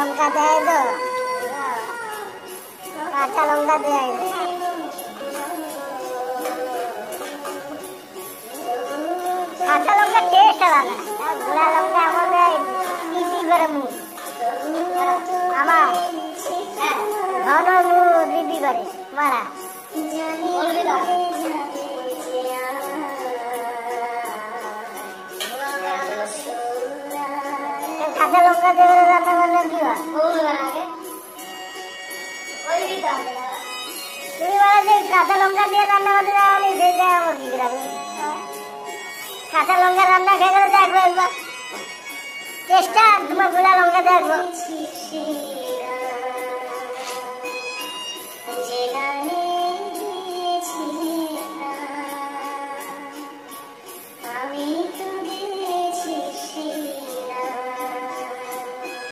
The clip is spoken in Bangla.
লঙ্কা দেয় তো, কাঁচা লঙ্কা দেয়। কাঁচা লঙ্কা টেস্ট আলাদা, গুঁড়া লঙ্কা আমাদের ইসি করে মুখ আমার ঘন মুখ দিদি করে মারা। কাঁচা লঙ্কা দিয়ে রান্না করলে কি হয়? তুমি বলো যে কাঁচা লঙ্কা দিয়ে রান্না করতে যাওয়ানি সেটা আমার কি গ্রামে কাঁচা লঙ্কা রান্না খেয়ে গেলে দেখবো একবার চেষ্টা, তোমার গুঁড়া লঙ্কা দেখবো।